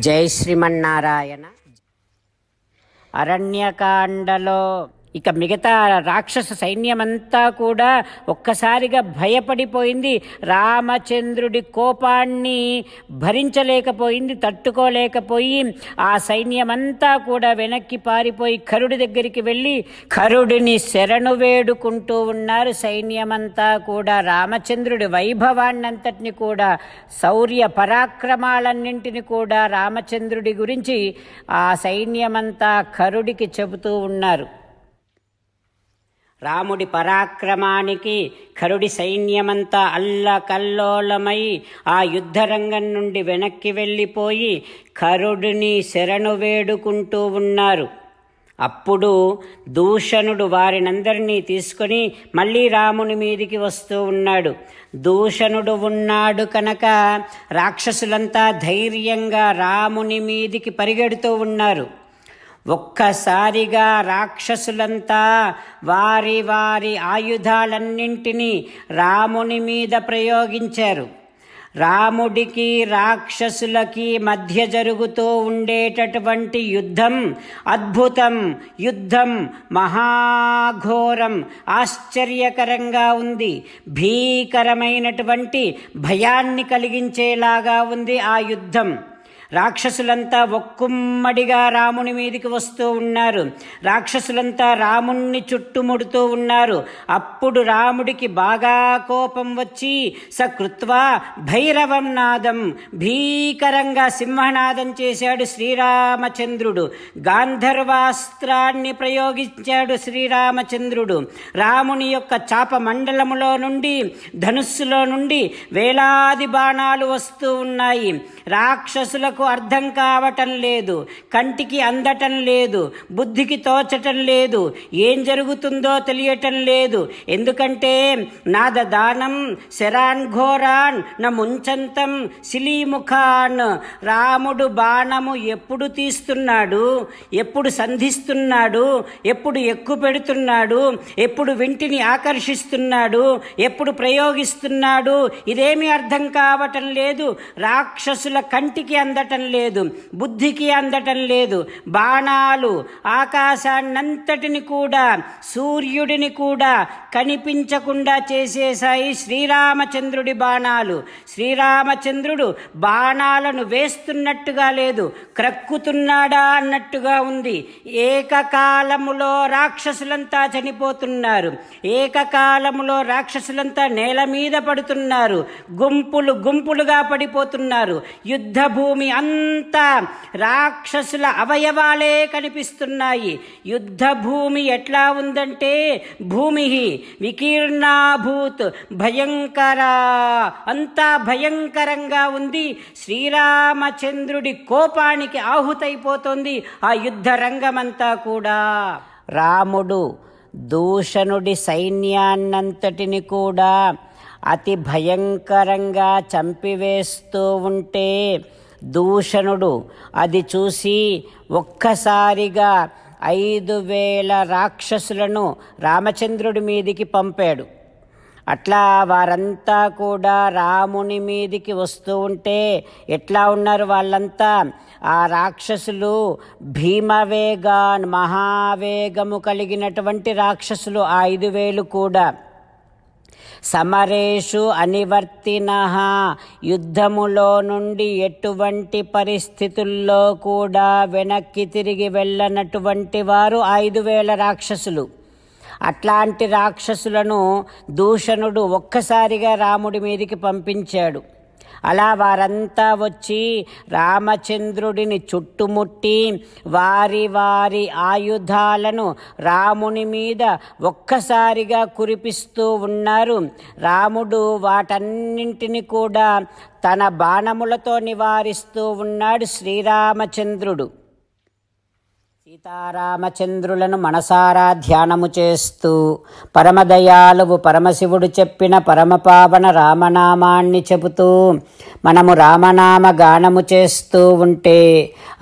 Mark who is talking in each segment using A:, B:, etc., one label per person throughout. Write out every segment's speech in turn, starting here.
A: జై శ్రీమన్నారాయణ. అరణ్యకాండలో ఇక మిగతా రాక్షస సైన్యమంతా కూడా ఒక్కసారిగా భయపడిపోయింది. రామచంద్రుడి కోపాన్ని భరించలేకపోయింది, తట్టుకోలేకపోయి ఆ సైన్యమంతా కూడా వెనక్కి పారిపోయి కరుడి దగ్గరికి వెళ్ళి కరుడిని శరణు వేడుకుంటూ ఉన్నారు. సైన్యమంతా కూడా రామచంద్రుడి వైభవాన్నంతటిని కూడా, శౌర్య పరాక్రమాలన్నింటిని కూడా రామచంద్రుడి గురించి ఆ సైన్యమంతా కరుడికి చెబుతూ ఉన్నారు. రాముడి పరాక్రమానికి కరుడి సైన్యమంతా అల్లకల్లోలమై ఆ యుద్ధరంగం నుండి వెనక్కి వెళ్ళిపోయి కరుడిని శరణు వేడుకుంటూ ఉన్నారు. అప్పుడు దూషణుడు వారినందరినీ తీసుకొని మళ్ళీ రాముని మీదికి వస్తూ ఉన్నాడు. దూషణుడు ఉన్నాడు కనుక రాక్షసులంతా ధైర్యంగా రాముని మీదికి పరిగెడుతూ ఉన్నారు. ఒక్కసారిగా రాక్షసులంతా వారి వారి ఆయుధాలన్నింటినీ రాముని మీద ప్రయోగించారు. రాముడికి రాక్షసులకి మధ్య జరుగుతూ ఉండేటటువంటి యుద్ధం అద్భుతం, యుద్ధం మహాఘోరం, ఆశ్చర్యకరంగా ఉంది. భీకరమైనటువంటి భయాన్ని కలిగించేలాగా ఉంది ఆ యుద్ధం. రాక్షసులంతా ఒక్కుమ్మడిగా రాముని మీదికి వస్తూ ఉన్నారు. రాక్షసులంతా రాముణ్ణి చుట్టుముడుతూ ఉన్నారు. అప్పుడు రాముడికి బాగా కోపం వచ్చి సకృత్వా భైరవం నాదం, భీకరంగా సింహనాదం చేశాడు శ్రీరామచంద్రుడు. గాంధర్వాస్త్రాన్ని ప్రయోగించాడు శ్రీరామచంద్రుడు. రాముని యొక్క చాప మండలములో నుండి, ధనుస్సులో నుండి వేలాది బాణాలు వస్తూ ఉన్నాయి. రాక్షసులకు అర్థం కావటం లేదు, కంటికి అందటం లేదు, బుద్ధికి తోచటం లేదు, ఏం జరుగుతుందో తెలియటం లేదు. ఎందుకంటే నాదదానం శరాన్ ఘోరాన్ న ముంచంతం శిలీముఖాన్. రాముడు బాణము ఎప్పుడు తీస్తున్నాడు, ఎప్పుడు సంధిస్తున్నాడు, ఎప్పుడు ఎక్కు పెడుతున్నాడు, ఎప్పుడు వింటిని ఆకర్షిస్తున్నాడు, ఎప్పుడు ప్రయోగిస్తున్నాడు, ఇదేమీ అర్థం కావటం లేదు. రాక్షసుల కంటికి అందటం లేదు, బుద్ధికి అందటం లేదు. బాణాలు ఆకాశాన్నంతటిని కూడా, సూర్యుడిని కూడా కనిపించకుండా చేసేశాయి శ్రీరామచంద్రుడి బాణాలు. శ్రీరామచంద్రుడు బాణాలను వేస్తున్నట్టుగా లేదు, క్రక్కుతున్నాడా అన్నట్టుగా ఉంది. ఏకకాలములో రాక్షసులంతా చనిపోతున్నారు, ఏకకాలములో రాక్షసులంతా నేల మీద పడుతున్నారు, గుంపులు గుంపులుగా పడిపోతున్నారు. యుద్ధ భూమి అంతా రాక్షసుల అవయవాలే కనిపిస్తున్నాయి. యుద్ధ భూమి ఎట్లా ఉందంటే భూమి వికీర్ణాభూత్ భయంకర, అంతా భయంకరంగా ఉంది. శ్రీరామచంద్రుడి కోపానికి ఆహుతైపోతుంది ఆ యుద్ధ రంగమంతా కూడా. రాముడు దూషణుడి సైన్యాన్నంతటిని కూడా అతి భయంకరంగా చంపివేస్తూ ఉంటే దూషణుడు అది చూసి ఒక్కసారిగా 5,000 రాక్షసులను రామచంద్రుడి మీదికి పంపాడు. అట్లా వారంతా కూడా రాముని మీదికి వస్తూ ఉంటే ఎట్లా ఉన్నారు వాళ్ళంతా? ఆ రాక్షసులు భీమవేగాన్, మహావేగము కలిగినటువంటి రాక్షసులు 5,000 కూడా. సమరేషు అనివర్తినః, యుద్ధములో నుండి ఎటువంటి పరిస్థితుల్లో కూడా వెనక్కి తిరిగి వెళ్ళనటువంటి వారు 5,000 రాక్షసులు. అట్లాంటి రాక్షసులను దూషణుడు ఒక్కసారిగా రాముడి మీదికి పంపించాడు. అలా వారంతా వచ్చి రామచంద్రుడిని చుట్టుముట్టి వారి వారి ఆయుధాలను రాముని మీద ఒక్కసారిగా కురిపిస్తూ ఉన్నారు. రాముడు వాటన్నింటిని కూడా తన బాణములతో నివారిస్తూ ఉన్నాడు శ్రీరామచంద్రుడు. సీతారామచంద్రులను మనసారా ధ్యానము చేస్తూ పరమదయాళువు పరమశివుడు చెప్పిన పరమపావన రామనామాన్ని చెబుతూ మనము రామనామ గానము చేస్తూ ఉంటే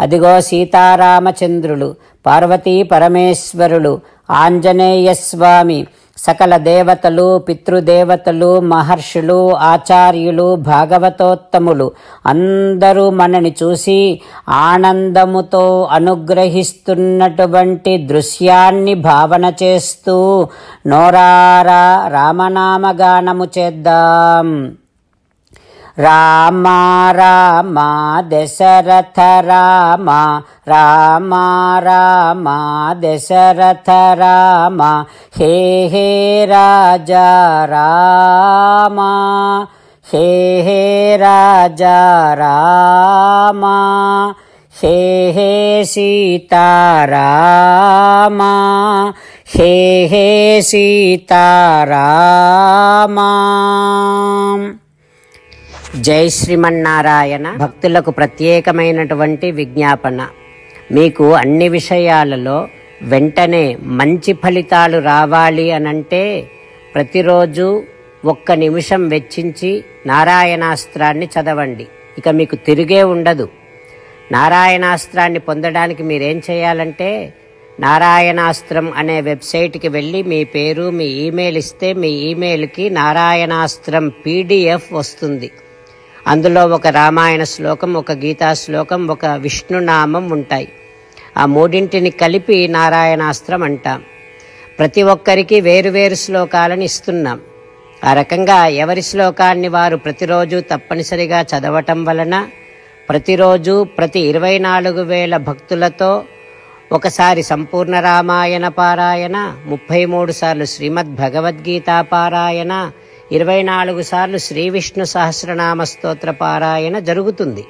A: అదిగో సీతారామచంద్రులు, పార్వతీ పరమేశ్వరులు, ఆంజనేయ స్వామి, సకల దేవతలు, పితృదేవతలు, మహర్షులు, ఆచార్యులు, భాగవతోత్తములు అందరూ మనని చూసి ఆనందముతో అనుగ్రహిస్తున్నటువంటి దృశ్యాన్ని భావన చేస్తూ నోరారా రామనామగానము చేద్దాం. రామ రామ దశరథ రామ, రామ రామ దశరథ రామ, హే హే రాజా రామ, హే హే రాజా రామ, హే హే సీతారామ, హే హే సీతారామ. జై శ్రీమన్నారాయణ. భక్తులకు ప్రత్యేకమైనటువంటి విజ్ఞాపన. మీకు అన్ని విషయాలలో వెంటనే మంచి ఫలితాలు రావాలి అనంటే ప్రతిరోజు 1 నిమిషం వెచ్చించి నారాయణాస్త్రాన్ని చదవండి. ఇక మీకు తిరిగే ఉండదు. నారాయణాస్త్రాన్ని పొందడానికి మీరేం చేయాలంటే నారాయణాస్త్రం అనే వెబ్సైట్కి వెళ్ళి మీ పేరు, మీ ఈమెయిల్ ఇస్తే మీ ఈమెయిల్కి నారాయణాస్త్రం PDF వస్తుంది. అందులో ఒక రామాయణ శ్లోకం, ఒక గీతా శ్లోకం, ఒక విష్ణునామం ఉంటాయి. ఆ మూడింటిని కలిపి నారాయణాస్త్రం అంటాం. ప్రతి ఒక్కరికి వేరువేరు శ్లోకాలను ఇస్తున్నాం. ఆ రకంగా ఎవరి శ్లోకాన్ని వారు ప్రతిరోజు తప్పనిసరిగా చదవటం వలన ప్రతిరోజు ప్రతి 24,000 భక్తులతో ఒకసారి సంపూర్ణ రామాయణ పారాయణ, 33 సార్లు శ్రీమద్ భగవద్గీత పారాయణ, 24 సార్లు శ్రీ విష్ణు సహస్రనామ స్తోత్ర పారాయణ జరుగుతుంది.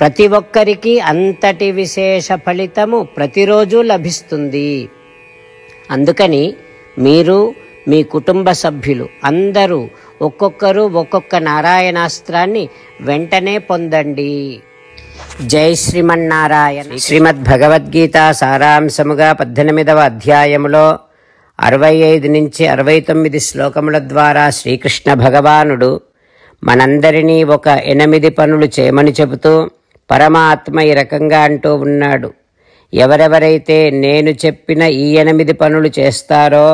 A: ప్రతి ఒక్కరికి అంతటి విశేష ఫలితము ప్రతిరోజు లభిస్తుంది. అందుకని మీరు, మీ కుటుంబ సభ్యులు అందరూ ఒక్కొక్కరు ఒక్కొక్క నారాయణాస్త్రాన్ని వెంటనే పొందండి. జై శ్రీమన్నారాయణ. శ్రీమద్ భగవద్గీత సారాంశముగా 18వ అధ్యాయములో 65 నుంచి 69 శ్లోకముల ద్వారా శ్రీకృష్ణ భగవానుడు మనందరినీ ఒక 8 పనులు చేయమని చెబుతూ పరమాత్మ ఈ రకంగా అంటూ ఉన్నాడు. ఎవరెవరైతే నేను చెప్పిన ఈ 8 పనులు చేస్తారో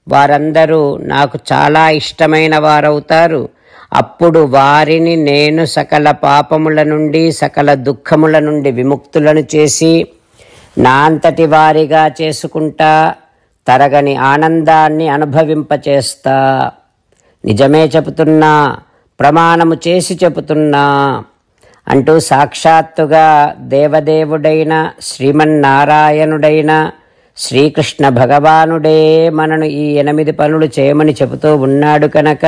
A: వారందరూ నాకు చాలా ఇష్టమైన వారవుతారు. అప్పుడు వారిని నేను సకల పాపముల నుండి, సకల దుఃఖముల నుండి విముక్తులను చేసి నా అంతటి వారిగా చేసుకుంటా, తరగని ఆనందాన్ని అనుభవింపచేస్తా. నిజమే చెబుతున్నా, ప్రమాణము చేసి చెబుతున్నా అంటూ సాక్షాత్తుగా దేవదేవుడైన శ్రీమన్నారాయణుడైన శ్రీకృష్ణ భగవానుడే మనను ఈ 8 పనులు చేయమని చెబుతూ ఉన్నాడు కనుక,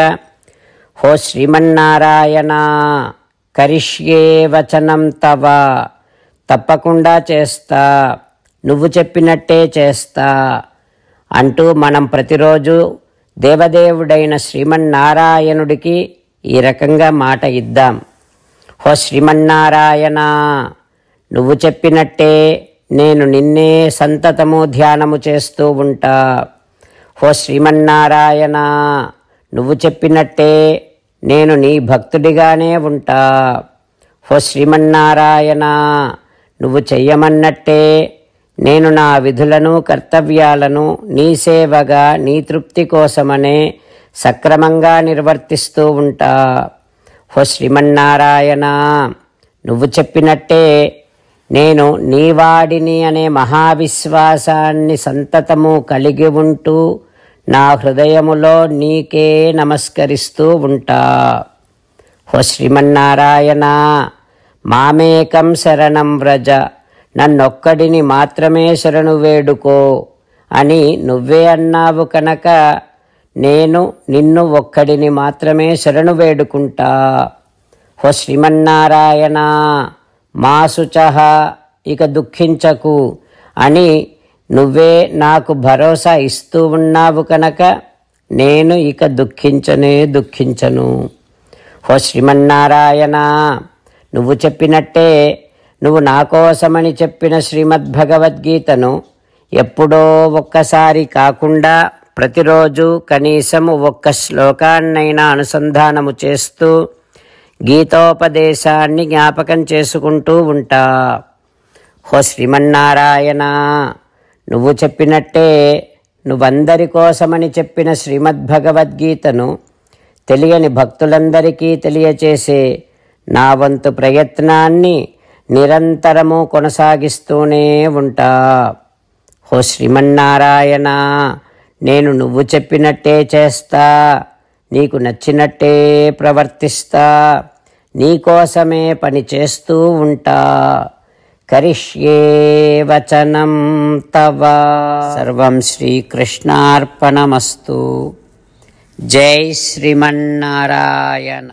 A: హో శ్రీమన్నారాయణ, కరిష్యే వచనం తవ, తప్పకుండా చేస్తా, నువ్వు చెప్పినట్టే చేస్తా అంటూ మనం ప్రతిరోజు దేవదేవుడైన శ్రీమన్నారాయణుడికి ఈ రకంగా మాట ఇద్దాం. హో శ్రీమన్నారాయణ, నువ్వు చెప్పినట్టే నేను నిన్నే సంతతము ధ్యానము చేస్తూ ఉంటా. హో శ్రీమన్నారాయణ, నువ్వు చెప్పినట్టే నేను నీ భక్తుడిగానే ఉంటా. హో శ్రీమన్నారాయణ, నువ్వు చెయ్యమన్నట్టే నేను నా విధులను, కర్తవ్యాలను నీ సేవగా, నీ తృప్తి కోసమనే సక్రమంగా నిర్వర్తిస్తూ ఉంటా. హో శ్రీమన్నారాయణ, నువ్వు చెప్పినట్టే నేను నీవాడిని అనే మహావిశ్వాసాన్ని సంతతము కలిగి ఉంటూ నా హృదయములో నీకే నమస్కరిస్తూ ఉంటా. హో శ్రీమన్నారాయణ, మామేకం శరణం వ్రజ, నన్నొక్కడిని మాత్రమే శరణు వేడుకో అని నువ్వే అన్నావు కనుక నేను నిన్ను ఒక్కడిని మాత్రమే శరణు వేడుకుంటా. హో శ్రీమన్నారాయణ, మా శుచః, ఇక దుఃఖించకు అని నువ్వే నాకు భరోసా ఇస్తూ ఉన్నావు కనుక నేను ఇక దుఃఖించను. హో శ్రీమన్నారాయణ, నువ్వు చెప్పినట్టే నువ్వు నా కోసమని చెప్పిన శ్రీమద్భగవద్గీతను ఎప్పుడో ఒక్కసారి కాకుండా ప్రతిరోజు కనీసం 1 శ్లోకాన్నైనా అనుసంధానము చేస్తూ గీతోపదేశాన్ని జ్ఞాపకం చేసుకుంటూ ఉంటా. హో శ్రీమన్నారాయణ, నువ్వు చెప్పినట్టే నువ్వందరి కోసమని చెప్పిన శ్రీమద్భగవద్గీతను తెలియని భక్తులందరికీ తెలియచేసే నా వంతు ప్రయత్నాన్ని నిరంతరము కొనసాగిస్తూనే ఉంటా. ఓ శ్రీమన్నారాయణ, నేను నువ్వు చెప్పినట్టే చేస్తా, నీకు నచ్చినట్టే ప్రవర్తిస్తా, నీకోసమే పని చేస్తూ ఉంటా. కరిష్యే వచనం తవ. సర్వం శ్రీకృష్ణార్పణమస్తు. జై శ్రీమన్నారాయణ.